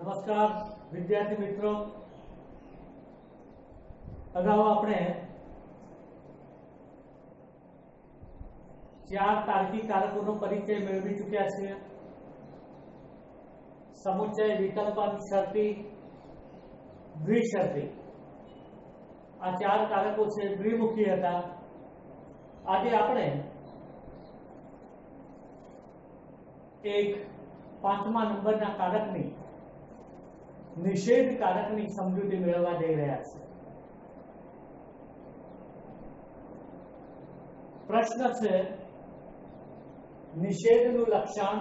નમસ્કાર વિદ્યાર્થી મિત્રો, અગાઉ આપણે ચાર તાર્કિક કારકોનો પરિચય મેળવી ચૂક્યા છીએ. સમુચ્ચય, વિકલ્પન, શરતી, દ્વિશરતી. આ ચાર કારકો છે, દ્વિમુખી હતા. આજે આપણે એક પાંચમા નંબરના કારકની નિષેધ કારકની સમજૂતી મેળવવા જઈ રહ્યા છે. પ્રશ્ન છે નિષેધનું લક્ષણ,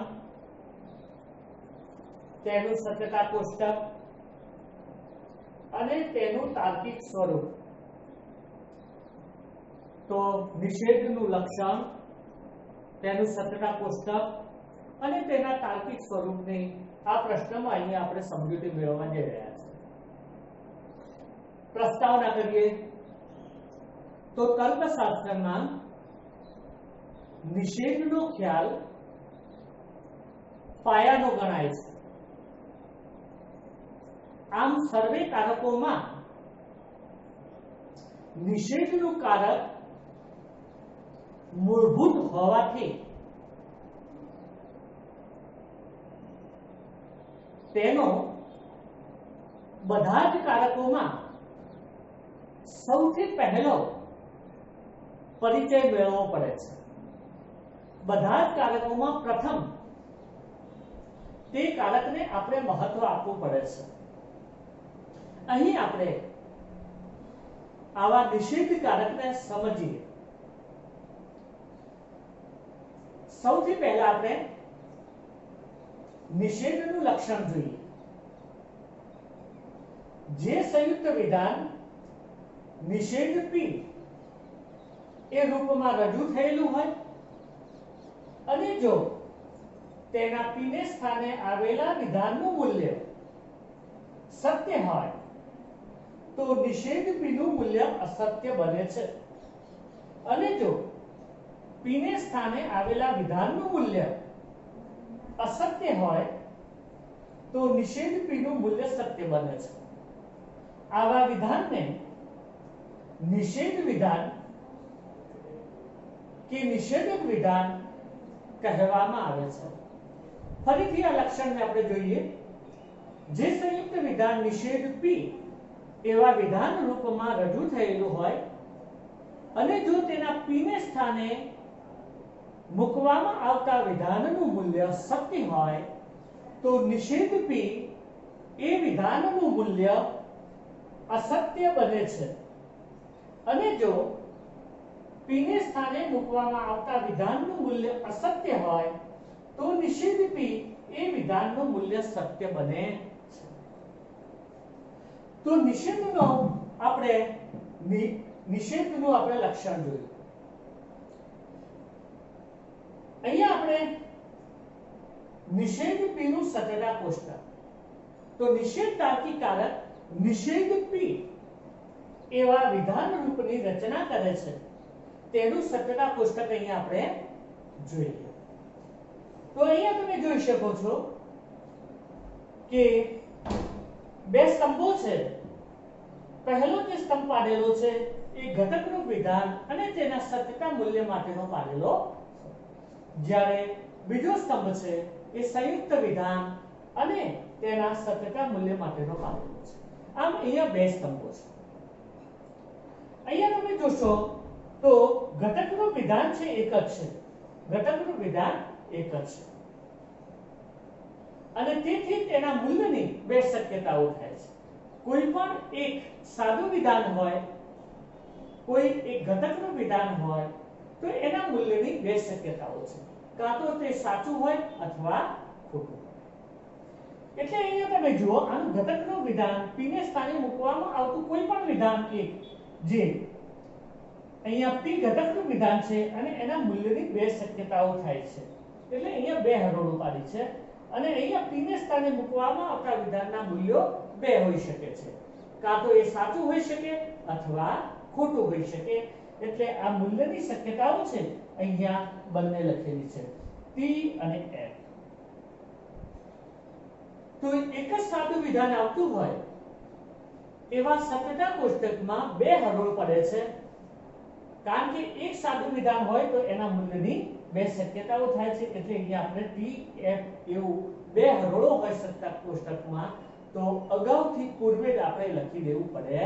તેનું સત્યતા કોષ્ટક અને તેનું તાર્કિક સ્વરૂપ. તો નિષેધનું લક્ષણ, તેનું સત્યતા કોષ્ટક અને તેના તાર્કિક સ્વરૂપની આ પ્રશ્નમાં અહીંયા આપણે સમજૂતી મેળવવા જઈ રહ્યા છીએ. પ્રસ્તાવના કરીએ તો તર્કશાસ્ત્રમાં નિષેધનો ખ્યાલ પાયાનો ગણાય છે. આમ સર્વે કારકોમાં નિષેધનું કારક મૂળભૂત હોવાથી તેનો બધા જ કારકોમાં સૌથી પહેલો પરિચય મેળવવો પડે છે. બધા જ કારકોમાં પ્રથમ તે કારકને આપણે મહત્વ આપવું પડે છે. અહીં આપણે આવા નિષેધ કારકને સમજીએ. સૌથી પહેલા આપણે નિષેધનું લક્ષણ જોઈએ. જે સંયુક્ત વિધાન નિષેધ પી એ રૂપમાં રજૂ થયેલું હોય અને જો તેના પીને સ્થાને આવેલા વિધાનનું મૂલ્ય સત્ય હોય તો નિષેધ પીનું મૂલ્ય અસત્ય બને છે. અને જો પીને સ્થાને આવેલા વિધાનનું મૂલ્ય અસત્ય હોય તો નિષેધ પીનું મૂલ્ય સત્ય બને છે. આવા વિધાનને નિષેધ વિધાન કે નિષેધક વિધાન કહેવામાં આવે છે. ફરીથી આ લક્ષણને આપણે જોઈએ. જે સંયુક્ત વિધાન નિષેધ પી એવા વિધાન રૂપમાં રજૂ થયેલું હોય અને જો તેના પીને સ્થાને મૂકવામાં આવતા વિધાનનું મૂલ્ય સત્ય હોય તો નિષેધ પી એ વિધાનનું મૂલ્ય અસત્ય બને છે. અને જો પીને સ્થાને મૂકવામાં આવતા વિધાનનું મૂલ્ય અસત્ય હોય તો નિષેધ પી એ વિધાનનું મૂલ્ય સત્ય બને છે. તો નિષેધનું આપણે લક્ષણ જોયું. અહીંયા આપણે નિષેધ પી નું સત્યતા કોષ્ટક. તો નિષેધ તાર્કિક કારક નિષેધ પી એવા વિધાન રૂપની રચના કરે છે તેનું સત્યતા કોષ્ટક અહીંયા આપણે જોઈએ. તો અહીંયા તમે જોઈ શકો છો કે બે સ્તંભો છે. પહેલો જે સ્તંભ પાડેલો છે એ ઘટકનું વિધાન અને તેના સત્યતા મૂલ્ય માટેનો પાડેલો, જ્યારે બીજો સ્તંભ છે એ સંયુક્ત વિધાન અને તેના સત્યતા મૂલ્ય માટેનો પાડેલો છે. આમ અહીંયા બે સ્તંભો છે. અહીંયા તમે જોશો તો ઘટકનું વિધાન છે એક જ છે. ઘટકનું વિધાન એક જ છે અને તેથી તેના મૂલ્યની બે શક્યતાઓ થાય છે. કોઈ પણ એક સાદું વિધાન હોય, કોઈ એક ઘટકનું વિધાન હોય તો એના મૂલ્યની બે શક્યતાઓ છે. કાં તો તે સાચું હોય અથવા ખોટું. એટલે અહીંયા તમે જુઓ, આનું ઘટકનું વિધાન પીને સ્થાને મૂકવામાં આવતું કોઈ પણ વિધાન એક, જે અહીંયા પી ઘટકનું વિધાન છે અને એના મૂલ્યની બે શક્યતાઓ થાય છે. એટલે અહીંયા બે હરોળો પાડી છે અને અહીંયા પી ને સ્થાને મૂકવામાં આવતા વિધાનના મૂલ્યો બે હોઈ શકે છે. કાં તો એ સાચું હોઈ શકે અથવા ખોટું હોઈ શકે. એટલે આ મૂલ્યની શક્યતાઓ છે અહીંયા બંને લખેલી છે, P અને F. તો એક જ સાદું વિધાન આવતું હોય એવા સત્યતા કોષ્ટકમાં બે હરોળ પડે છે, કારણ કે એક સાદું વિધાન હોય તો એના મૂલ્યની બે શક્યતાઓ થાય છે, એટલે અહીંયા આપણે ટી એફ એવું બે હરોળો હોય સત્યતા કોષ્ટકમાં તો અગાઉથી પૂર્વે જ આપણે લખી દેવું પડે,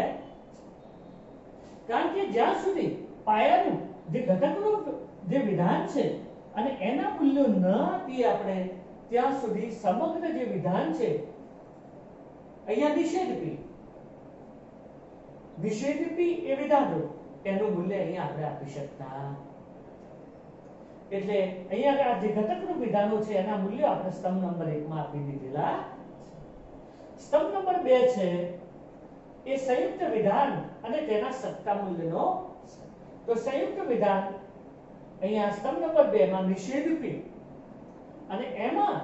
કારણ કે જ્યાં સુધી પાયાનું જે ઘટકનું જે વિધાન છે અને એના મૂલ્યો ન આપીએ આપણે ત્યાં સુધી સમગ્ર જે વિધાન છે અહીંયા નિષેધ પી એ વિધાનો એનું મૂલ્ય અહીંયા આપણે આપી શકતા, એટલે અહીંયા આ જે ઘટકનું વિધાનો છે એના મૂલ્યો આપણે સ્તંભ નંબર 1 માં આપી દીધેલા. સ્તંભ નંબર 2 છે એ સંયુક્ત વિધાન અને તેના સત્તા મૂલ્યનો. તો સંયુક્ત વિધાન અહીંયા સ્તંભ નંબર 2 માં નિષેધ પી અને એમાં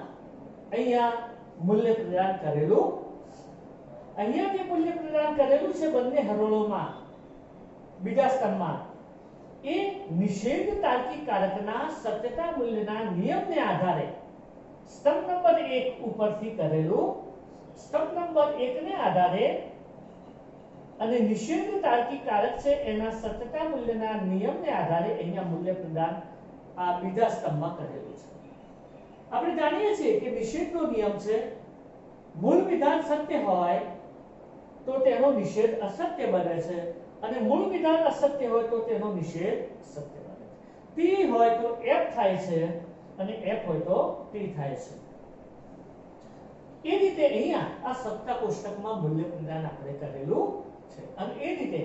અહીંયા મૂલ્ય પ્રદાન કરેલું, અહીંયા જે મૂલ્ય પ્રદાન કરેલું છે બંને હરોળોમાં બીજા સ્તંભમાં એ નિષેધ તાર્કિક કારકના સત્યતા મૂલ્યના નિયમને આધારે સ્તંભ નંબર 1 ઉપરથી કરેલું, સ્તંભ નંબર 1 ને આધારે અને નિષેધ તાર્કિક કારક છે એના સત્યતા મૂલ્યના નિયમને આધારે અહીંયા મૂલ્ય પ્રદાન આ બીજા સ્તંભમાં કરેલું છે. આપણે જાણીએ છીએ કે નિષેધનો નિયમ છે મૂળ વિધાન સત્ય હોય તો તેનો નિષેધ અસત્ય બને છે અને મૂળ વિધાન અસત્ય હોય તો તેનો નિષેધ સત્ય બને છે. P હોય તો F થાય છે અને F હોય તો T થાય છે. એ રીતે અહીંયા આ સત્તા કોષ્ટકમાં મૂલ્ય પ્રદાન આપણે કરેલું છે અને એ રીતે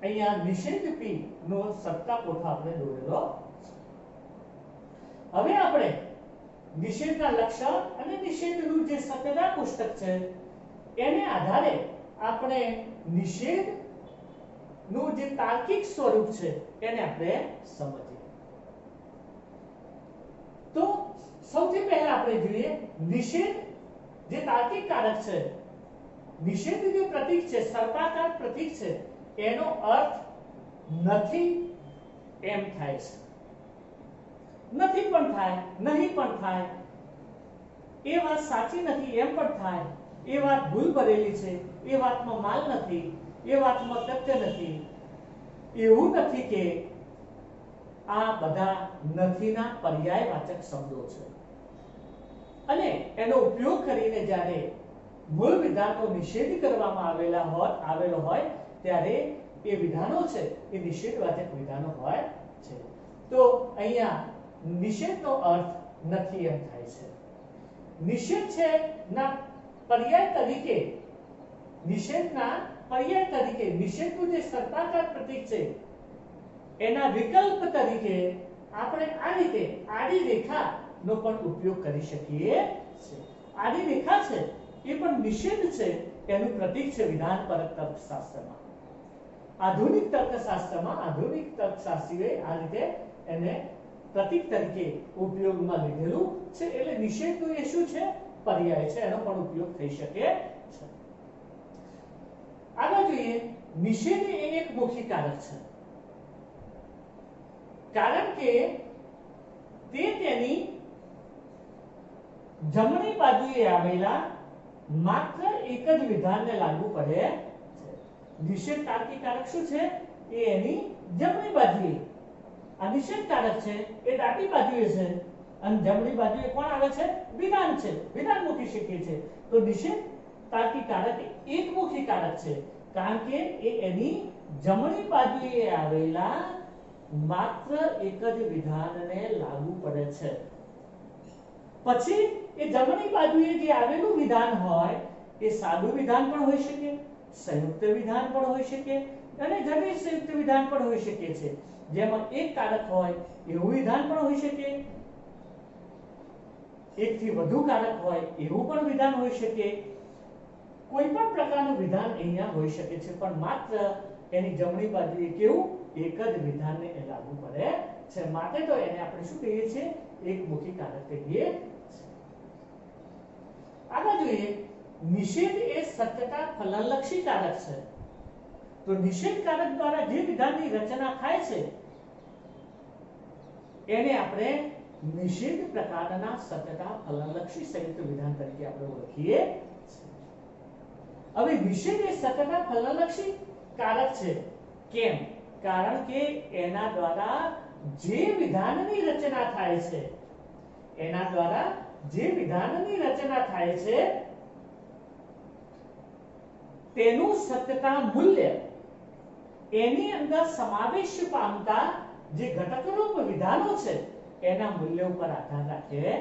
અહીંયા નિષેધ P નો સત્તા કોઠો આપણે દોરેલો છે. હવે આપણે નિષેધના લક્ષણ અને નિષેધનું જે સત્યતા કોષ્ટક છે એને આધારે આપણે નિષેધ નું જે તાર્કિક સ્વરૂપ છે એને આપણે સમજીએ. તો સૌથી પહેલા આપણે જોઈએ નિષેધ જે તાર્કિક કારક છે, નિષેધ જે પ્રતીક છે સર્પાકાર પ્રતીક છે એનો અર્થ નથી એમ થાય છે. નથી પણ થાય, નહીં પણ થાય, એ વાત સાચી નથી એમ પણ થાય, એ વાત ભૂલ ભરેલી છે, એ વાતમાં માલ નથી, એ વાતમાં તથ્ય નથી, એવું નથી કે આ બધા નથીના પર્યાયવાચક શબ્દો છે અને એનો ઉપયોગ કરીને જ્યારે મૂળ વિધાનનો નિષેધ કરવામાં આવેલો હોય ત્યારે એ વિધાનો છે એ નિષેધવાચક વિધાનો હોય છે. તો અહીંયા નિષેધનો અર્થ નથી એમ થાય છે. નિષેધ છે ના પર્યાય તરીકે નિષેધનું જે સર્પાકાર પ્રતીક છે એના વિકલ્પ તરીકે આપણે આ રીતે આડી રેખાનો પણ ઉપયોગ કરી શકીએ છીએ. આડી રેખા છે એ પણ નિષેધ છે એનું પ્રતીક છે વિધાનપરક તર્કશાસ્ત્રમાં. આધુનિક તર્કશાસ્ત્રીઓએ આ રીતે એને પ્રતીક તરીકે ઉપયોગમાં લીધેલું છે, એટલે નિષેધનું એ શું છે પર્યાય છે, એનો પણ ઉપયોગ થઈ શકે છે. આગળ જોઈએ નિષેધ એ એક મુખી કારક છે, કારણ કે તે તેની જમણી બાજુએ આવેલા માત્ર એક જ વિધાનને લાગુ પડે છે. નિષેધ તાર્કિક કારક શું છે એ એની જમણી બાજુએ, આ નિષેધ કારક છે એ ડાબી બાજુએ છે અને જમણી બાજુએ કોણ આવે છે વિધાન છે, વિધાન મૂકી શકીએ છે. તો નિષેધ તાર્કિક કારક એકમુખી કારક છે, કારણ કે એ એની જમણી બાજુએ આવેલા માત્ર એક જ વિધાનને લાગુ પડે છે. પછી એ જમણી બાજુએ જે આવેલું વિધાન હોય એ સાદું વિધાન પણ હોઈ શકે, સંયુક્ત વિધાન પણ હોઈ શકે અને જટિલ સંયુક્ત વિધાન પણ હોઈ શકે છે. જેમાં એક કારક હોય એવું વિધાન પણ હોઈ શકે, એકથી વધુ કારક હોય એવું પણ વિધાન હોઈ શકે, કોઈ પણ પ્રકારનું વિધાન અહીંયા હોઈ શકે છે, પણ માત્ર એની જમણી બાજુએ કેવું એક જ વિધાનને લાગુ પડે છે. માટે તો એને આપણે શું કહીએ છીએ એકમુખી કારક કહીએ છીએ. આગળ જોઈએ નિષેધ એ સત્યતા ફલનલક્ષી કારક છે. તો નિષેધ કારક દ્વારા જે વિધાનની રચના થાય છે એને આપણે નિષેધ પ્રકારના સત્યતા ફલનલક્ષી સંયુક્ત વિધાન તરીકે આપણે ઓળખીએ છીએ। હવે નિષેધ એ સત્યતા ફલનલક્ષી કારક છે। કેમ? કારણ કે એના દ્વારા જે વિધાનની રચના થાય છે, એના દ્વારા જે વિધાનની રચના થાય છે તેનું સત્યતા મૂલ્ય એની અંદર સમાવેશ પામતા જે ઘટકરૂપ વિધાનો છે એના મૂલ્ય ઉપર આધાર રાખે છે।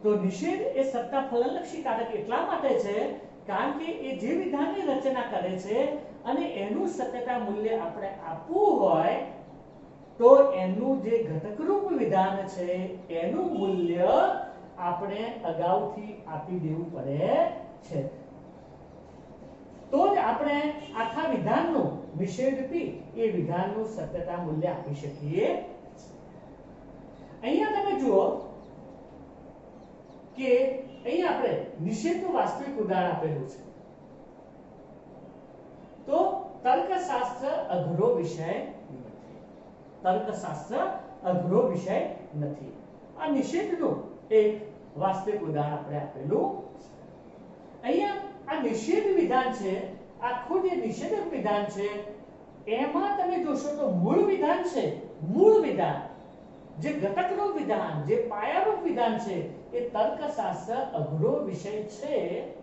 તો નિષેધ એ સત્તા ફલનલક્ષી કારક એટલા માટે છે કારણ કે એ જે વિધાનની રચના કરે છે અને એનું સત્યતા મૂલ્ય આપણે આપવું હોય તો એનું જે ઘટકરૂપ વિધાન છે એનું મૂલ્ય આપણે અગાઉથી આપી દેવું પડે છે, તો જ આપણે આખા વિધાનનું નિષેધ પી એ વિધાનનું સત્યતા મૂલ્ય આપી શકીએ। અહીંયા તમે જુઓ કે અહીંયા આપણે નિષેધનું વાસ્તવિક ઉદાહરણ આપેલું છે। તો તર્કશાસ્ત્ર અઘરો વિષય નથી, તર્કશાસ્ત્ર અઘરો વિષય નથી। આ નિષેધનું એક વાસ્તવિક ઉદાહરણ આપણે આપેલું છે। અહીંયા આ નિષેધ વિધાન છે, આખું જે નિષેધક વિધાન છે એમાં તમે જોશો તો મૂળ વિધાન છે, મૂળ વિધાન જે ઘટકનું વિધાન, જે પાયારૂપ વિધાન છે એ તર્કશાસ્ત્ર અઘરો વિષય છે,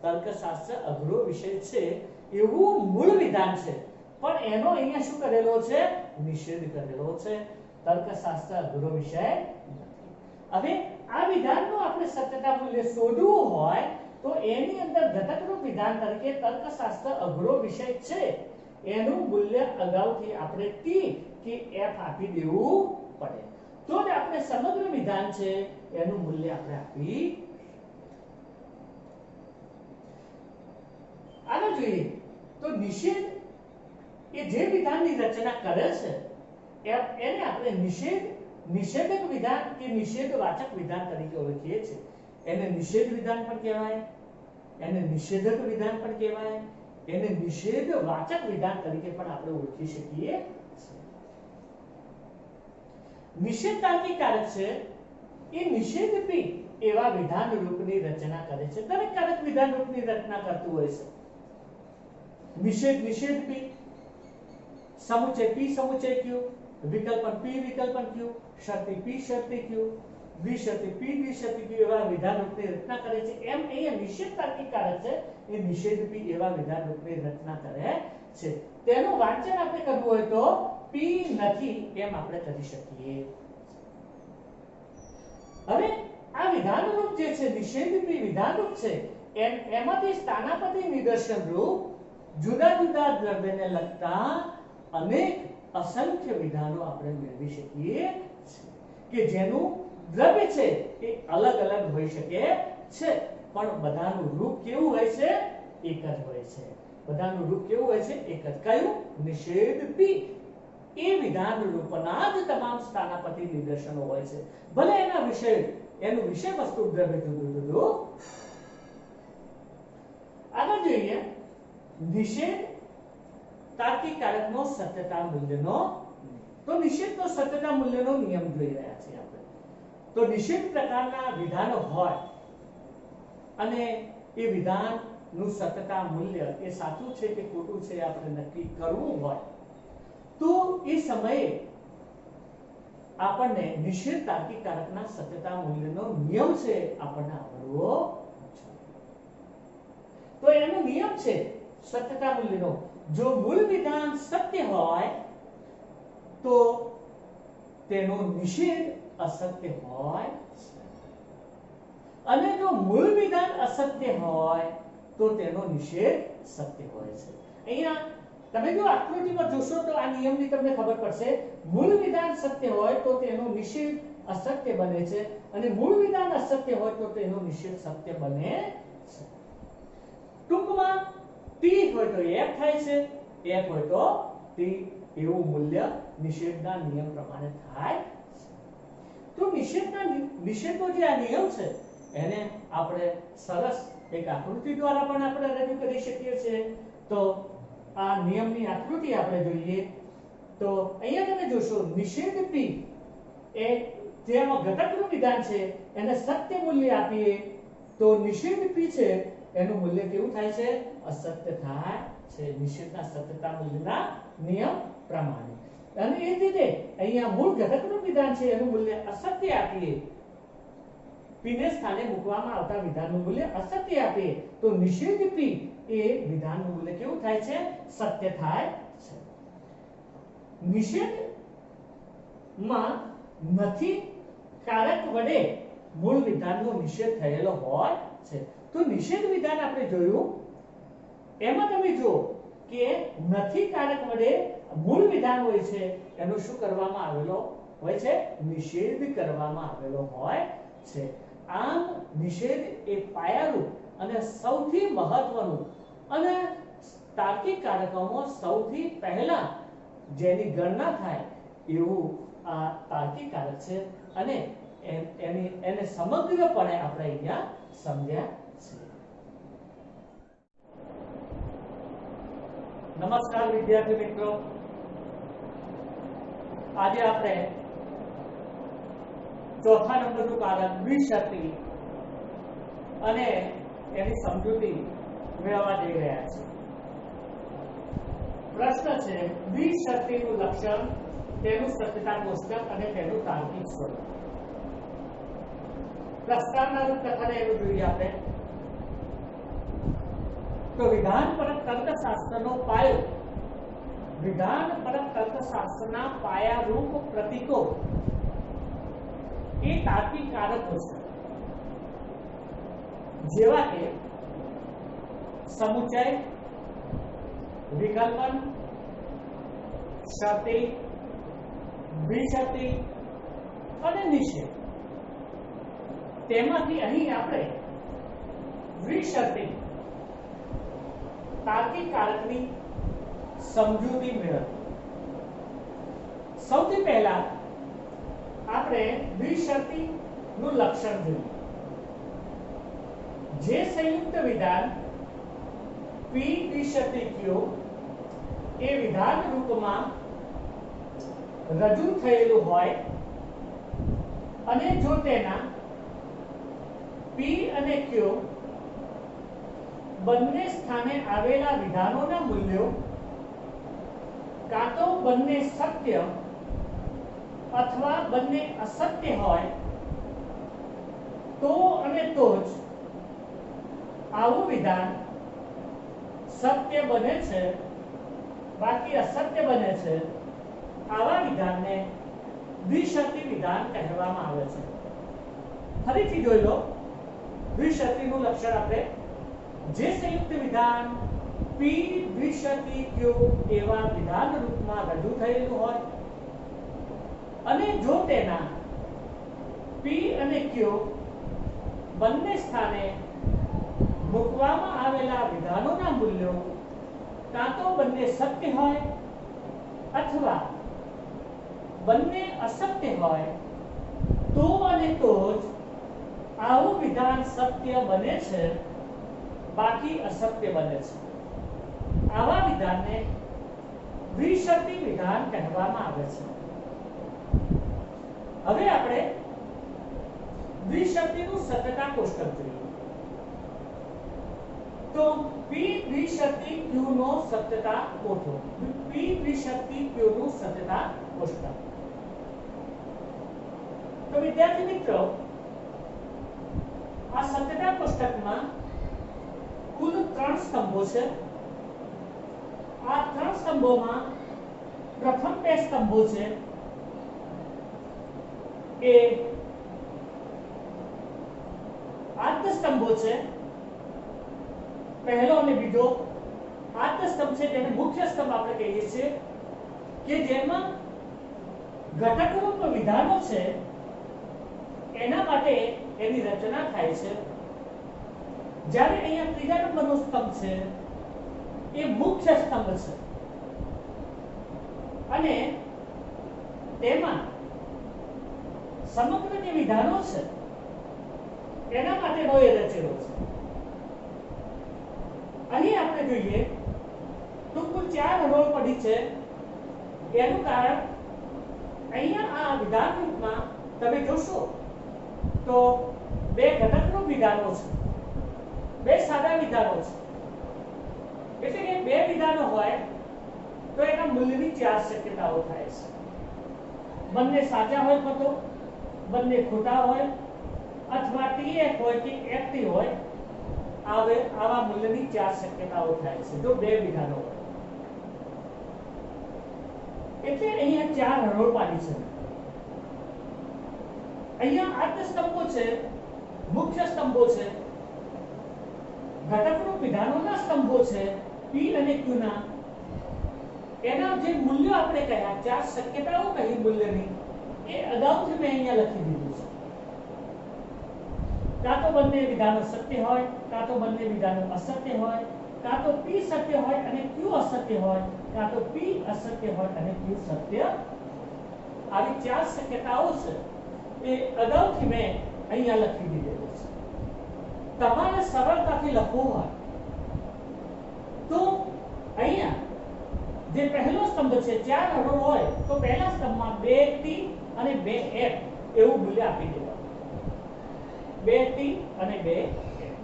તર્કશાસ્ત્ર અઘરો વિષય છે એવું મૂળ વિધાન છે, પણ એનો અહીંયા શું કરેલો છે? નિષેધ કરેલો છે। તર્કશાસ્ત્ર અઘરો વિષય નથી। હવે આ વિધાનનું આપણે સત્યતા મૂલ્ય શોધવું હોય તો એની અંદર ઘટકરૂપ વિધાન તરીકે તર્કશાસ્ત્ર અઘરો વિષય છે એનું મૂલ્ય અગાઉથી આપણે t કે f આપી દેવું પડે, તો જ આપણે સમગ્ર વિધાન છે એનું મૂલ્ય આપણે આપી। આગળ જોઈએ તો નિષેધ એ જે વિધાનની રચના કરે છે એને આપણે નિષેધક વિધાન કે નિષેધવાચક વિધાન તરીકે ઓળખીએ છીએ। એને નિષેધ વિધાન પણ કહેવાય, એને નિષેધક વિધાન પણ કહેવાય, એને નિષેધવાચક વિધાન તરીકે પણ આપણે ઓળખી શકીએ છીએ। નિષેધ તાર્કિક કારક છે એ નિષેધપી એવા વિધાન રૂપની રચના કરે છે। દરેક કારક વિધાન રૂપની રચના કરતું હોય છે। નિષેધપી, સમુચય p સમુચય q, વિકલ્પન p વિકલ્પન q, શરતી p શરતી q, દ્વિશરતી p દ્વિશરતી q એવા વિધાન રૂપની રચના કરે છે। એમ અહીંયા નિષેધ તાર્કિક કારક છે એ નિષેધપી એવા વિધાન રૂપની રચના કરે છે। તેનું વાંચન આપણે કરવું હોય તો p નથી એમ આપણે કરી શકીએ। હવે આ વિધાન રૂપ જે છે નિષેધપી વિધાન રૂપ છે એમાંથી સ્થાનાપતિ નિદર્શન રૂપ જુદા જુદા દ્રવ્યને લગતા અનેક અસંખ્ય વિધાનો આપણે મેળવી શકીએ કે જેનું દ્રવ્ય છે એ અલગ અલગ હોઈ શકે છે પણ બધાનું રૂપ કેવું હોય છે? એક જ હોય છે। બધાનું રૂપ કેવું હોય છે? એક જ। કયું? નિષેધપી એ વિધાન રૂપના જ તમામ સ્થાનાપતિ નિદર્શનો હોય છે, ભલે એના વિષય એનું વિષય વસ્તુ દ્રવ્ય જુદું જુદું। આગળ જોઈએ નિષેધ તાર્કિક કારકનો સત્યતા મૂલ્યનો, તો નિષેધનો સત્યતા મૂલ્યનો નિયમ જોઈ રહ્યા છીએ આપણે। તો નિષેધ પ્રકારના વિધાનો હોય અને એ વિધાનનું સત્યતા મૂલ્ય એ સાચું છે કે ખોટું છે આપણે નક્કી કરવું હોય તો એ સમયે આપણને નિષેધ તાર્કિક કારકના સત્યતા મૂલ્યનો નિયમ છે આપણને આવડવો જોઈએ। તો એનો નિયમ છે સત્યતા મૂલ્યનો, જો મૂળ વિધાન સત્ય હોય તો તેનો નિષેધ અસત્ય હોય અને જો મૂળ વિધાન અસત્ય હોય તો તેનો નિષેધ સત્ય હોય છે। અહીંયા તમે જો આકૃતિમાં જોશો તો આ નિયમની તમને ખબર પડશે। મૂળ વિધાન સત્ય હોય તો તેનો નિષેધ અસત્ય બને છે અને મૂળ વિધાન અસત્ય હોય તો તેનો નિષેધ સત્ય બને છે। ટૂંકમાં t હોય તો f થાય છે, f હોય તો t એવું મૂલ્ય નિષેધના નિયમ પ્રમાણે થાય છે। તો નિષેધનો જે આ નિયમ છે એને આપણે સરસ એક આકૃતિ દ્વારા પણ આપણે રજૂ કરી શકીએ છીએ। તો આ નિયમની આકૃતિ આપણે જોઈએ તો અહીંયા તમે જોશો નિષેધ p એ જે આમાં ઘટકનું વિધાન છે એને સત્ય મૂલ્ય આપીએ તો નિષેધ પી છે એનું મૂલ્ય કેવું થાય છે? અસત્ય થાય છે, નિષેધના સત્યતા મૂલ્યના નિયમ પ્રમાણે. અને એ જ રીતે અહીંયા મૂળ ઘટકનું વિધાન છે એનું મૂલ્ય અસત્ય આપીએ, પીને સ્થાને મૂકવામાં આવતા વિધાનનું મૂલ્ય અસત્ય આપીએ તો નિષેધ પી એ વિધાનનું મૂલ્ય કેવું થાય છે? સત્ય થાય છે. નિષેધ માં નથી કારક વડે મૂળ વિધાનનો નિષેધ થયેલો હોય છે. તો નિષેધ વિધાન આપણે જોયું, એમાં તમે જુઓ કે નથી કારક વડે મૂળ વિધાન હોય છે એનો શું કરવામાં આવેલો હોય છે? નિષેધ કરવામાં આવેલો હોય છે. આમ નિષેધ એ પાયારૂપ અને સૌથી મહત્વનું અને તાર્કિક કારકોમાં સૌથી પહેલા જેની ગણના થાય એવું આ તાર્કિક કારક છે અને એને સમગ્રપણે આપણે અહીંયા સમજ્યા છે. નમસ્કાર વિદ્યાર્થી મિત્રો, આજે આપણે ચોથા નંબરનું કારણ દ્વિશરતી અને એની સમજૂતી મેળવવા જઈ રહ્યા છે. પ્રશ્ન છે દ્વિશરતીનું લક્ષણ, તેનું સત્યતા કોષ્ટક અને તેનું તાર્કિક સ્વરૂપ. પ્રસ્તાવના રૂપકથાને એવું જોઈએ આપણે તો વિધાનપરક તર્કશાસ્ત્રનો પાયો, વિધાનપરક તર્કશાસ્ત્રના પાયારૂપ પ્રતીકો એ તાર્કિક કારકો છે, જેવા કે સમુચય, વિકલ્પન, શરતી, દ્વિશરતી અને નિષેધ. તેમાંથી અહીં આપણે દ્વિશરતી તાર્કિક કારકની સમજૂતી મેળવી. સૌથી પહેલા આપણે દ્વિશરતી નું લક્ષણ જોઈએ. જે સંયુક્ત વિધાન P દ્વિશરતી Q એ વિધાન રૂપમાં રજૂ થયેલું હોય અને જો તેના P અને Q બંને સ્થાને આવેલા વિધાનોના મૂલ્યો કાં તો બંને સત્ય અથવા બંને અસત્ય હોય તો અને તો જ આવું વિધાન સત્ય બને છે, બાકી અસત્ય બને છે. આવા વિધાનને દ્વિશરતી વિધાન કહેવામાં આવે છે. ફરીથી જોઈ લો દ્વિશરતીનું લક્ષણ આપણે, જે સંયુક્ત વિધાન P દ્વિશરતી Q એવા વિધાન રૂપમાં રજૂ થયેલું હોય અને જો તેના P અને Q બંને સ્થાને મૂકવામાં આવેલા વિધાનોના મૂલ્યો કાં તો બંને સત્ય હોય અથવા બંને અસત્ય હોય તો અને તો જ આવું વિધાન સત્ય બને છે, બાકી અસત્ય બને છે. આવા વિધાનને દ્વિશરતી વિધાન કહેવામાં આવે છે. હવે આપણે દ્વિશરતીનું સત્યતા કોષ્ટક જોઈએ તો P દ્વિશરતી Q નો સત્યતા કોષ્ટક, P દ્વિશરતી Q નું સત્યતા કોષ્ટક. તો વિદ્યાર્થી મિત્રો, આ સત્યતા કોષ્ટકમાં કુલ 3 સ્તંભો છે. આ 3 સ્તંભોમાં પ્રથમ 2 સ્તંભો છે એ આદ્ય સ્તંભો છે. પહેલો અને બીજો આદ્ય સ્તંભ છે જેને મુખ્ય સ્તંભ આપણે કહીએ છીએ, કે જેમાં ઘટકરૂપ વિધાનો છે એના માટે એની રચના થાય છે. જ્યારે અહીંયા ત્રીજા નંબરનો સ્તંભ છે એ મુખ્ય સ્તંભ છે અને તેમાં સમગ્ર જે વિધાનો છે એના માટેનો એ રચેલો છે. અહીં આપણે જોઈએ તો કુલ 4 હરોળ પડી છે. એનું કારણ અહીંયા આ વિધાન રૂપમાં તમે જોશો તો બે ઘટકનો વિધાનો છે, બે સાદા વિધાનો છે, એટલે કે બે વિધાનો હોય તો એના મૂલ્યની ચાર શક્યતાઓ થાય છે. બંને સાચા હોય તો બંને ખોટા હોય અથવા TF હોય કે FT હોય, આવા મૂલ્યની ચાર શક્યતાઓ થાય છે જો બે વિધાનો હોય. એટલે અહીંયા ચાર હરોળ પાડી છે. અહીંયા આર્ધ સ્તંભો છે, મુખ્ય સ્તંભો છે, ઘટકરૂપ વિધાનોના સ્તંભો છે P અને Q ના. એના જે મૂલ્યો આપણે કહ્યા, ચાર શક્યતાઓ કહી મૂલ્યની, એ અગાઉથી મેં અહીંયા લખી દીધું છે. કાં તો બંને વિધાનો સત્ય હોય, કાં તો બંને વિધાનો અસત્ય હોય, કાં તો P સત્ય હોય અને Q અસત્ય હોય, કાં તો P અસત્ય હોય અને Q સત્ય. આવી ચાર શક્યતાઓ છે એ અગાઉથી મેં અહીંયા લખી દીધેલું છે. તમારે સરળતાથી લખવું હોય તો અહીંયા જે પહેલો સ્તંભ છે, ચાર હરોળ હોય તો પહેલા સ્તંભમાં 2T અને 2F એવું મૂલ્ય આપી દેવાનું. 2T અને 2F.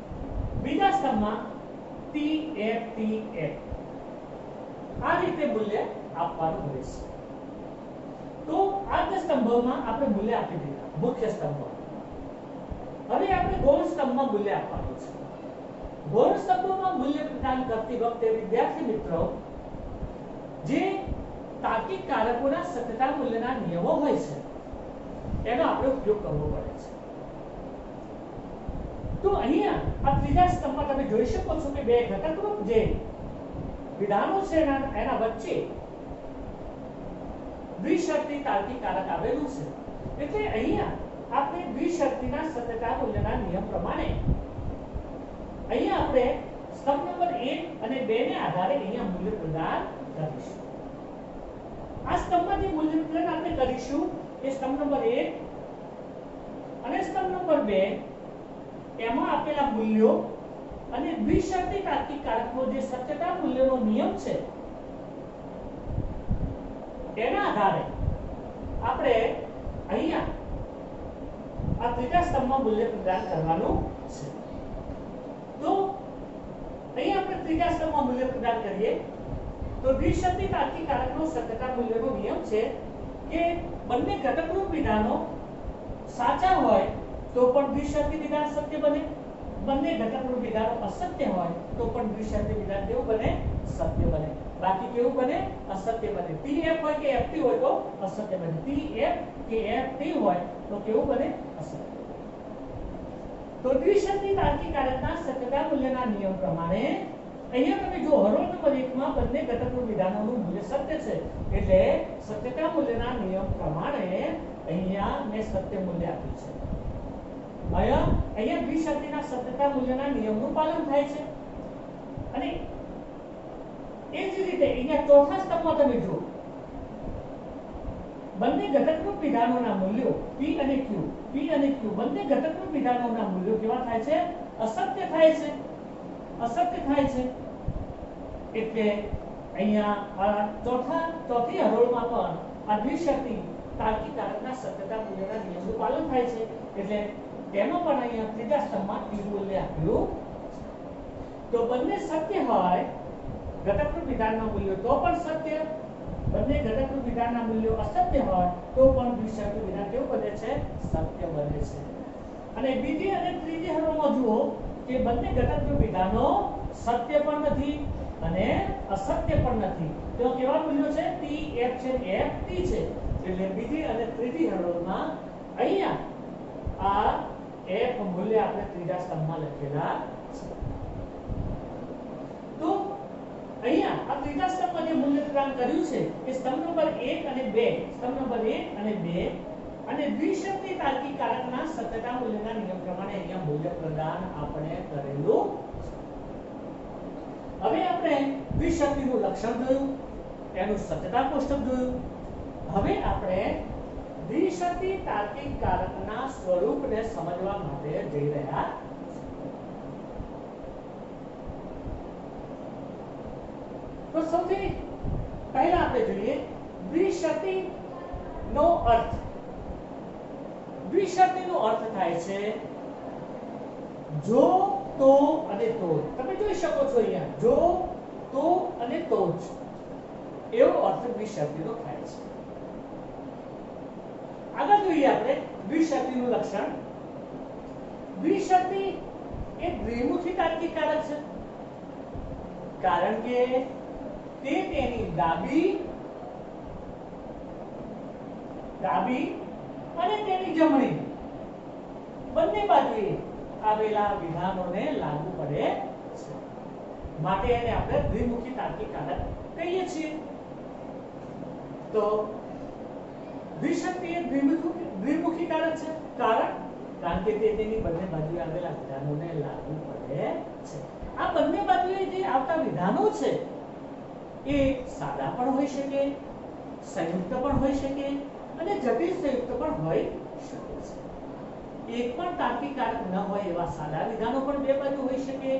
બીજા સ્તંભમાં TF TF આ રીતે મૂલ્ય આપવાનું રહેશે. તો આર્ધ સ્તંભમાં આપણે મૂલ્ય આપી દીધા, મુખ્ય સ્તંભમાં. હવે આપણે ગૌણ સ્તંભમાં મૂલ્ય આપવાનું છે. ગૌણ સ્તંભમાં મૂલ્ય પ્રદાન કરતી વખતે વિદ્યાર્થી મિત્રો જે તાર્કિક કારકોના સત્યતા મૂલ્યના નિયમો હોય છે એનો આપણે ઉપયોગ કરવો પડે છે. તો અહીંયા આ ત્રીજા સ્તંભમાં તમે જોઈ શકો છો કે બે ઘટકરૂપ જે વિધાનો છે એના વચ્ચે દ્વિશર્તી તાર્કિક કારક આવેલું છે. એટલે અહીંયા આપણે દ્વિશર્તીના સત્યતા મૂલ્યના નિયમ પ્રમાણે અહીંયા આપણે સ્તંભ નંબર 1 અને 2 ને આધારે અહીંયા મૂલ્ય પ્રદાન કરીશું. આ સ્તંભમાં જે મૂલ્ય પ્રદાન આપણે કરીશું એ સ્તંભ નંબર 1 અને સ્તંભ નંબર 2 એમાં આપેલા મૂલ્યો અને દ્વિશર્તી તાર્કિક કારકનો જે સત્યતા મૂલ્યનો નિયમ છે એના આધારે આપણે અહીંયા આ ત્રીજા સ્તંભમાં મૂલ્ય પ્રદાન કરવાનું છે. તો અહીંયા આપણે ત્રીજા સ્તંભમાં મૂલ્ય પ્રદાન કરીએ તો દ્વિશર્તી તાર્કિક કારકનો સત્યતા મૂલ્યનો નિયમ છે કે બંને ઘટકરૂપ વિધાનો સાચા હોય તો પણ દ્વિશર્તી વિધાન સત્ય બને, બંને ઘટકરૂપ વિધાનો અસત્ય હોય તો પણ દ્વિશર્તી વિધાન કેવું બને? સત્ય બને. બાકી કેવું બને? અસત્ય બને. TF હોય કે FT હોય તો અસત્ય બને. TF કે FT હોય તો કેવું બને? અસત્ય. તો દ્વિશર્તી તાર્કિક કારકના સત્યતા મૂલ્યના નિયમ પ્રમાણે અહીંયા તમે જો હરોળ નંબર 1 માં બંને ઘટકરૂપ વિધાનોનું મૂલ્ય સત્ય છે એટલે સત્યતા મૂલ્યના નિયમ પ્રમાણે અહીંયા મેં સત્ય મૂલ્ય આપ્યું છે. અહીંયા દ્વિશર્તીના સત્યતા મૂલ્યના નિયમનું પાલન થાય છે. અને એ જ રીતે અહીંયા ચોથા સ્તંભમાં તમે જુઓ બંને ઘટકરૂપ વિધાનોના મૂલ્યો P અને Q બંને ઘટકરૂપ વિધાનોના મૂલ્યો કેવા થાય છે? અસત્ય થાય છે. એટલે અહીંયા આ ચોથી હરોળમાં પણ આ દ્વિશર્તી તાર્કિક કારકના સત્યતા મૂલ્યના નિયમનું પાલન થાય છે. એટલે તેમાં પણ અહીંયા ત્રીજા સ્તંભમાં P મૂલ્ય આપ્યું. તો બંને સત્ય હોય ઘટકરૂપ વિધાનના મૂલ્યો તો પણ સત્ય, બંને ઘટકરૂપ વિધાનના મૂલ્યો અસત્ય હોય તો પણ દ્વિશર્તી વિધાન કેવું બને છે? સત્ય બને છે. અને બીજી અને ત્રીજી હરોળમાં જુઓ કે બંને ઘટકરૂપ વિધાનો સત્ય પણ નથી અને અસત્ય પણ નથી. તો કેવા મૂલ્યો છે? TF છે FT છે. એટલે બીજી અને ત્રીજી હરોળમાં અહીંયા આ F મૂલ્ય આપણે ત્રીજા સ્તંભમાં લખેલા છે. તો અહીંયા આ ત્રીજા સ્તંભમાં જે મૂલ્ય પ્રદાન કર્યું છે એ સ્તંભ નંબર 1 અને 2 અને દ્વિશર્તી તાર્કિક કારકના સત્યતા મૂલ્યના નિયમ પ્રમાણે અહીંયા મૂલ્ય પ્રદાન આપણે કરેલું. હવે આપણે દ્વિશર્તીનું લક્ષણ જોયું, એનું સત્યતા કોષ્ટક જોયું. હવે આપણે દ્વિશર્તી તાર્કિક કારકના સ્વરૂપને સમજવા માટે જઈ રહ્યા. તો સૌથી પહેલા આપણે જોઈએ દ્વિશર્તી નો અર્થ. દ્વિશબ્દીનો અર્થ થાય છે જો, તો અને તો. તમે જોઈ શકો છો અહીંયા જો, તો અને તો જ એવો અર્થ દ્વિશબ્દીનો થાય છે. આગળ જોઈએ આપણે દ્વિશબ્દીનું લક્ષણ. દ્વિશબ્દી એ દ્વિમુખી તાર્કિક કારક છે, કારણ કે તે તેની ડાબી અને તેની જમણી બંને બાજુએ આવેલા વિધાનોને લાગુ પડે છે, માટે એને આપણે દ્વિમુખી તાર્કિક કારક કહીએ છીએ. તો દ્વિશબ્દી એ દ્વિમુખી કારક છે, કારણ કે તે તેની બંને બાજુએ આવેલા વિધાનોને લાગુ પડે છે. આ બંને બાજુએ જે આવતા વિધાનો છે એ સાદા પણ હોઈ શકે, સંયુક્ત પણ હોઈ શકે અને જટિલ સંયુક્ત પણ હોઈ શકે છે. એક પણ તાર્કિક કારક ન હોય એવા સાદા વિધાનો પણ બે બાજુ હોઈ શકે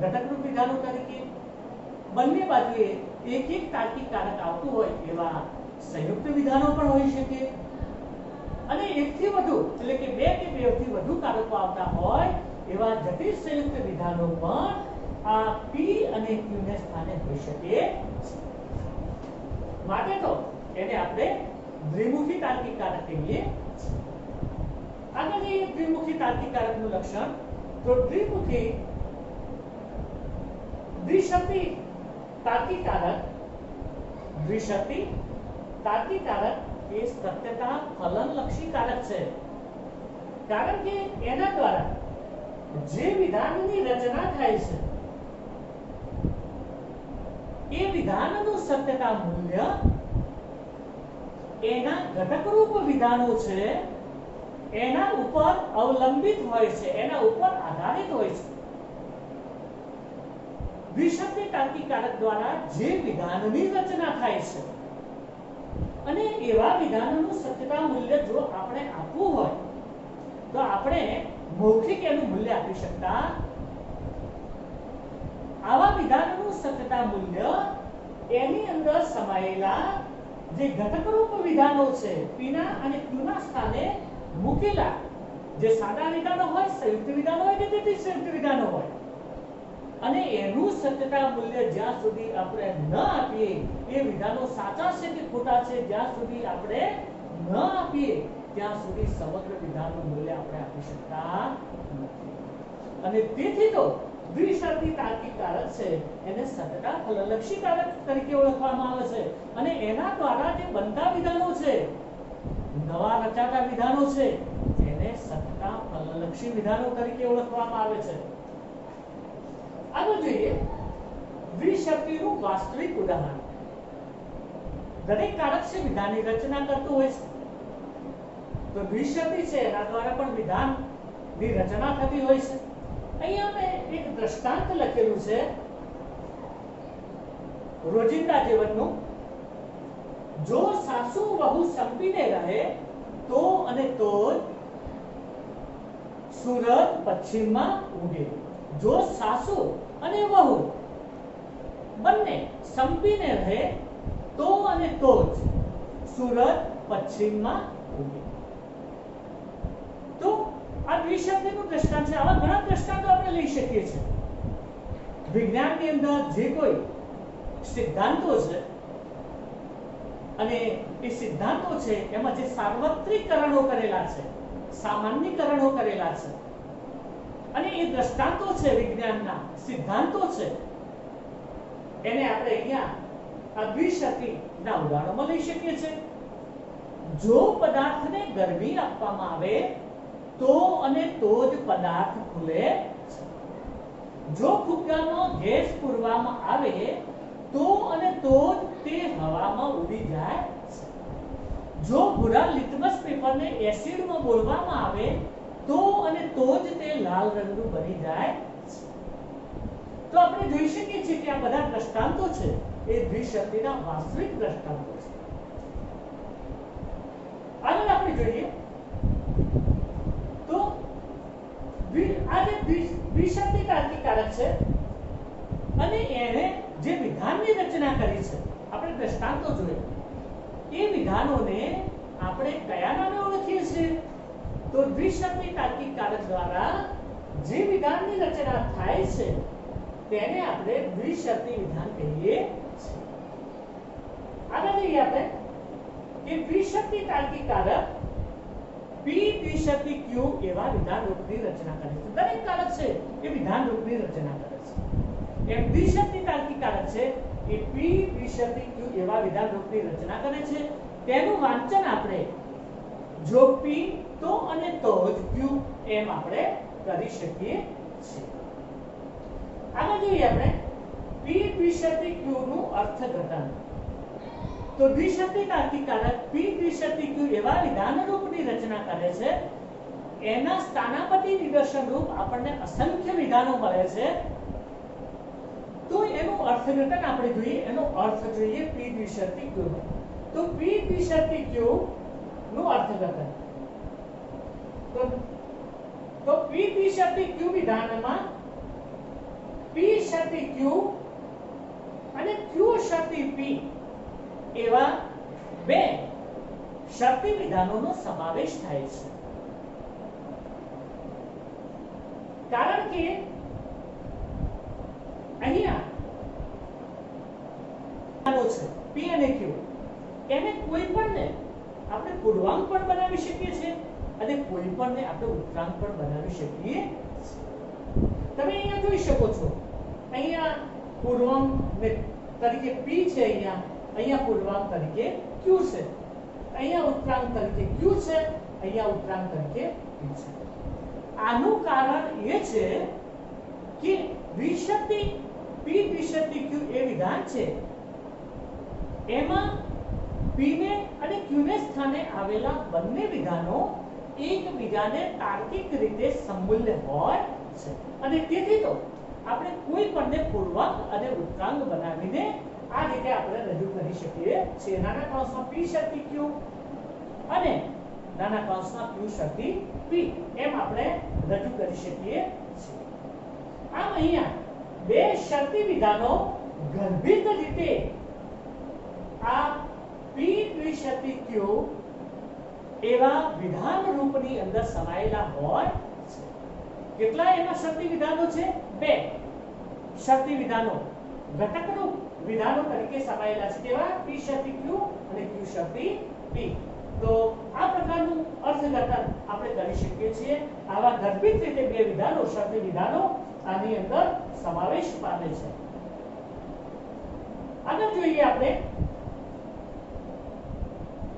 ઘટકરૂપ વિધાનો તરીકે. બંને બાજુએ એક એક તાર્કિક કારક આવતું હોય એવા સંયુક્ત વિધાનો પણ હોઈ શકે અને એકથી વધુ એટલે કે બે કે બેથી વધુ કારકો આવતા હોય એવા જટિલ સંયુક્ત વિધાનો પણ આ P અને Q ને સ્થાને હોઈ શકે. માટે તો એને આપણે દ્વિમુખી તાર્કિક કારક કહીએ. આગળ જોઈએ દ્વિમુખી તાર્કિક કારકનું લક્ષણ. તો દ્વિશબ્દી તાર્કિક કારક એ સત્યતા ફલનલક્ષી કારક છે, કારણ કે એના દ્વારા જે વિધાનની રચના થાય છે એ વિધાનનું સત્યતા મૂલ્ય એના ઘટકરૂપ વિધાનો છે એના ઉપર અવલંબિત હોય છે, એના ઉપર આધારિત હોય છે. દ્વિશબ્દી તાર્કિક કારક દ્વારા જે વિધાનની રચના થાય છે અને એવા વિધાનોનું સત્યતા મૂલ્ય જો આપણે આપવું હોય તો આપણે મૌખિક એનું મૂલ્ય આપી શકતા. આવા વિધાનોનું સત્યતા મૂલ્ય એની અંદર સમાયેલા જે ઘટકરૂપ વિધાનો છે પીના અને ક્યુના સ્થાને મૂકેલા જે સાદા વિધાનો હોય, સંયુક્ત વિધાનો હોય કે જટિલ સંયુક્ત વિધાનો હોય, અને એનું સત્યતા મૂલ્ય જ્યાં સુધી આપણે ન આપીએ, એ વિધાનો સાચા છે કે ખોટા છે જ્યાં સુધી આપણે ન આપીએ ત્યાં સુધી સમગ્ર વિધાનનું મૂલ્ય આપણે આપી શકતા નથી. અને તેથી તો દ્વિશબ્દી તાર્કિક કારક છે એને સત્યતા ફલનલક્ષી કારક તરીકે ઓળખવામાં આવે છે. અને એના દ્વારા જે બનતા વિધાનો છે, નવા રચાતા વિધાનો છે, એને સત્યતા ફલનલક્ષી વિધાનો તરીકે ઓળખવામાં આવે છે. આગળ જોઈએ દ્વિશબ્દીનું વાસ્તવિક ઉદાહરણ. દરેક કારક છે વિધાનની રચના કરતું હોય છે, તો દ્વિશબ્દી છે એના દ્વારા પણ વિધાનની રચના થતી હોય છે. અહીંયા મેં એક દ્રષ્ટાંત લખેલું છે રોજિંદા જીવનનું. જો સાસુ વહુ સંપીને રહે તો અને તો સૂરજ પશ્ચિમમાં ઉગે. જો સાસુ અને વહુ બંને સંપીને રહે તો અને તો જ સૂરજ પશ્ચિમમાં ઉગે. તો આ દ્વિશબ્દીનું દ્રષ્ટાંત છે. આવા ઘણા દ્રષ્ટાંતો આપણે લઈ શકીએ છીએ. વિજ્ઞાનની અંદર જે કોઈ સિદ્ધાંતો છે અને એ સિદ્ધાંતો છે એમાં જે સાર્વત્રિકરણો કરેલા છે, સામાન્યકરણો કરેલા છે અને એ દ્રષ્ટાંતો છે, વિજ્ઞાનના સિદ્ધાંતો છે, એને આપણે અહીંયા આ દ્વિશબ્દીના ઉદાહરણમાં લઈ શકીએ છીએ. જો પદાર્થને ગરમી આપવામાં આવે તો અને તો જ પદાર્થ ખુલે. જો ફુગ્ગામાં ગેસ પૂરવામાં આવે તો અને તો જ તે હવામાં ઉડી જાય. જો ભૂરા લિટમસ પેપરને એસિડમાં બોળવામાં આવે તો અને તો જ તે લાલ રંગનું બની જાય. તો આપણે જોઈ શકીએ છીએ કે આ બધા દ્રષ્ટાંતો છે એ દ્વિશબ્દીના વાસ્તવિક દ્રષ્ટાંતો છે. આગળ આપણે જોઈએ તો આ જે દ્વિશબ્દી તાર્કિક કારક છે અને એને જે વિધાનની રચના કરી છે, આપણે દ્રષ્ટાંતો જોઈએ, એ વિધાનોને આપણે કયા નામે ઓળખીએ છીએ? તો દ્વિશક્તિ તાર્કિક કારક દ્વારા જે વિધાનની રચના થાય છે તેને આપણે દ્વિશક્તિ વિધાન કહીએ છીએ. આગળ જોઈએ આપણે કે દ્વિશક્તિ તાર્કિક કારક P દ્વિશક્તિ Q એવા વિધાન રૂપની રચના કરે છે. દરેક કારક છે એ વિધાન રૂપની રચના કરે છે. એક દ્વિશક્તિ તાર્કિક કારક છે એ P દ્વિશક્તિ Q એવા વિધાન રૂપની રચના કરે છે. તેનું વાંચન આપણે જો P તો અને તો જ Q એમ આપણે કરી શકીએ છીએ. આગળ જોઈએ આપણે P દ્વિશક્તિ Q નું અર્થઘટન. તો દ્વિશક્તિ તાર્કિક કારક P દ્વિશક્તિ Q એવા વિધાન રૂપની રચના કરે છે. એના સ્થાનાપતિ નિદર્શન રૂપ આપણને અસંખ્ય વિધાનો મળે છે. તો એનું અર્થઘટન આપણે જોઈએ, એનો અર્થ જોઈએ P દ્વિશક્તિ Q નો. તો P દ્વિશક્તિ Q નું અર્થઘટન. તો P દ્વિશક્તિ Q વિધાનમાં P શક્તિ Q અને Q શક્તિ P એવા બે શક્તિ વિધાનોનો સમાવેશ થાય છે. કારણ કે અહીંયા છે P અને Q, એને કોઈ પણને આપણે પૂર્ણાંક પણ બનાવી શકીએ છીએ અને કોઈ પણને આપણે ઉત્તરાંક પણ બનાવી શકીએ. તમે અહીંયા જોઈ શકો છો, અહીંયા પૂર્ણાંક તરીકે P છે, અહીંયા પૂર્ણાંક તરીકે Q છે, અહીંયા ઉત્તરાંક તરીકે Q છે, અહીંયા ઉત્તરાંક તરીકે P છે. આનું કારણ એ છે કે દ્વિશક્તિ P દ્વિશક્તિ Q એ વિધાન છે, એમાં P ને અને Q ને સ્થાને આવેલા બંને વિધાનો એકબીજાને તાર્કિક રીતે સમમૂલ્ય હોય છે અને તેથી તો આપણે કોઈ પણને પૂર્ણાંક અને ઉત્તરાંક બનાવીને આ રીતે આપણે રજૂ કરી શકીએ છીએ. નાના કૌંસમાં P શક્તિ Q અને નાના કૌંસમાં Q શક્તિ P એમ આપણે રજૂ કરી શકીએ છીએ. આમ અહીંયા બે શક્તિ વિધાનો ગર્ભિત રીતે આ P દ્વિશક્તિ Q એવા વિધાન રૂપની અંદર સમાયેલા હોય છે. કેટલા એમાં શક્તિ વિધાનો છે? બે શક્તિ વિધાનો ઘટક રૂપ વિધાનો તરીકે સમાયેલા છે. કેવા? P શક્તિ Q અને Q શક્તિ P. તો આ પ્રકારનું અર્થઘટન આપણે કરી શકીએ છીએ. આવા ગર્ભિત રીતે બે વિધાનો શક્તિ વિધાનો આની અંદર સમાવેશ પામે છે. આગળ જોઈએ આપણે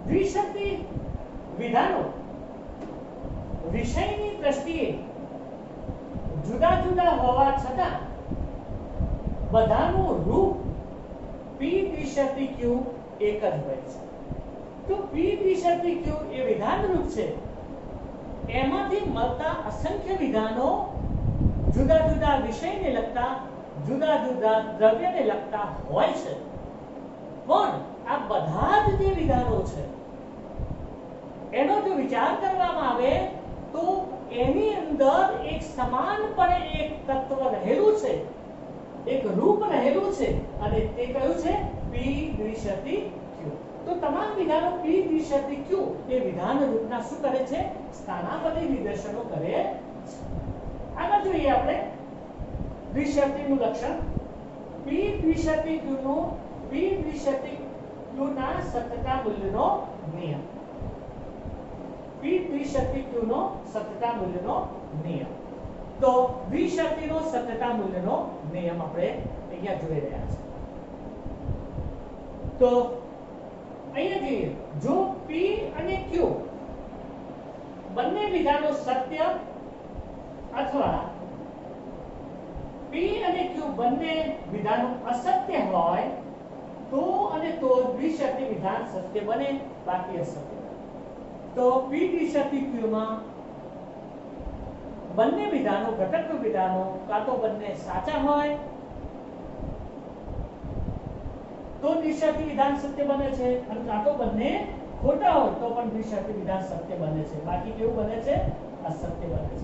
દ્વિશક્તિ વિધાનો વિષયની દ્રષ્ટિએ જુદા જુદા હોવા છતાં બધાનું રૂપ P દ્વિશક્તિ Q એક જ હોય છે. તો P દ્વિશક્તિ Q એ વિધાન રૂપ છે, એમાંથી મળતા અસંખ્ય વિધાનો જુદા જુદા વિષયને લગતા, જુદા જુદા દ્રવ્યને લગતા હોય છે. પણ આ બધા જ જે વિધાનો છે એનો જો વિચાર કરવામાં આવે તો એની અંદર એક સમાનપણે એક તત્વ રહેલું છે, એક રૂપ રહેલું છે અને તે કયું છે? P દ્વિશક્તિ Q. તો તમામ વિધાનો P દ્વિશક્તિ Q એ વિધાન રૂપના શું કરે છે? સ્થાનાપતિ નિદર્શનો કરે છે. આગળ જોઈએ આપણે દ્વિશક્તિનું લક્ષણ. P દ્વિશક્તિ Q નો P દ્વિશક્તિ Q ના સત્યતા મૂલ્યનો નિયમ. P દ્વિશક્તિ Q નો સત્યતા મૂલ્યનો નિયમ. તો દ્વિશક્તિનો સત્યતા મૂલ્યનો નિયમ આપણે અહીંયા જોઈ રહ્યા છે. તો અહીંયા જોઈએ, જો P અને Q બંને વિધાનો સત્ય અથવા P અને Q બંને વિધાનો અસત્ય હોય તો અને તો દ્વિશક્તિ વિધાન સત્ય બને, બાકી અસત્ય. તો P દ્વિશક્તિ Q માં બંને વિધાનો ઘટક વિધાનો કાં તો બંને સાચા હોય તો દ્વિશક્તિ વિધાન સત્ય બને છે અને કાં તો બંને ખોટા હોય તો પણ દ્વિશક્તિ વિધાન સત્ય બને છે, બાકી કેવું બને છે? અસત્ય બને છે.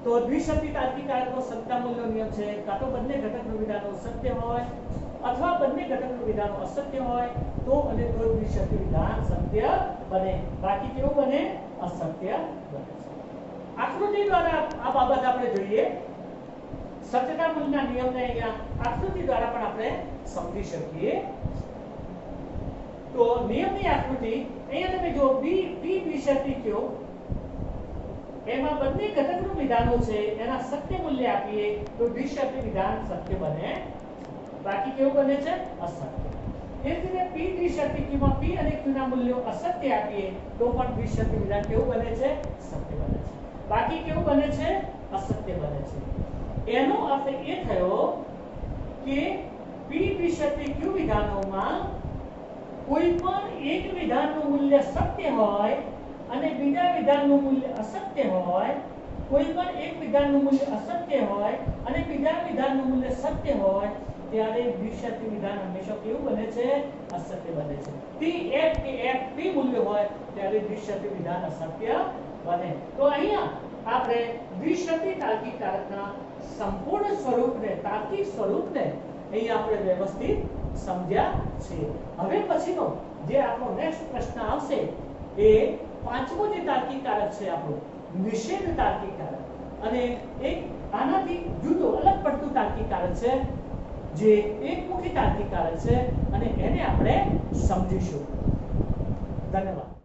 તો દ્વિશક્તિ તાર્કિક કારકનો સત્તા મૂલ્યનો નિયમ છે, કાં તો બંને ઘટક વિધાનો સત્ય હોય અથવા બંને ઘટક વિધાનો અસત્ય હોય તો અને તો દ્વિશક્તિ વિધાન સત્ય બને, બાકી કેવું બને? અસત્ય બને છે. આકૃતિ દ્વારા આ બાબત આપણે જોઈએ. સત્યતા મૂલ્યના નિયમને અહીંયા આકૃતિ દ્વારા પણ આપણે સમજી શકીએ. તો નિયમની આકૃતિ અહીંયા તમે જો p દ્વિશક્તિ કયો, એમાં બંને ઘટકનું વિધાનો છે, એના સત્ય મૂલ્ય આપીએ તો દ્વિશક્તિ વિધાન સત્ય બને, બાકી કેવું બને છે? અસત્ય. એ જ રીતે p દ્વિશક્તિ q માં p અને q ના મૂલ્યો અસત્ય આપીએ તો પણ દ્વિશક્તિ વિધાન કેવું બને છે? સત્ય બને છે, બાકી કેવું બને છે? અસત્ય બને છે. એનો અર્થ એ થયો કે p દ્વિશક્તિ q વિધાનોમાં કોઈ પણ એક વિધાનનું મૂલ્ય સત્ય હોય અને બીજા વિધાનનું મૂલ્ય અસત્ય હોય, કોઈ પણ એક વિધાનનું મૂલ્ય અસત્ય હોય અને બીજા વિધાનનું મૂલ્ય સત્ય હોય, ત્યારે દ્વિશક્તિ વિધાન હંમેશા કેવું બને છે? અસત્ય બને છે. p f કે f p મૂલ્ય હોય ત્યારે દ્વિશક્તિ વિધાન અસત્ય બને. તો અહીંયા આપણે દ્વિશક્તિ તાર્કિક કારકના સંપૂર્ણ સ્વરૂપને, તાર્કિક સ્વરૂપને અહીંયા આપણે વ્યવસ્થિત સમજ્યા છે. હવે પછીનો જે આપણો નેક્સ્ટ પ્રશ્ન આવશે એ પાંચમો જે તાર્કિક કારક છે આપણો નિષેધ તાર્કિક કારક, અને એક આનાથી જુદો અલગ પડતું તાર્કિક કારક છે જે એકમુખી તાર્કિક કારક છે, અને એને આપણે સમજીશું. ધન્યવાદ.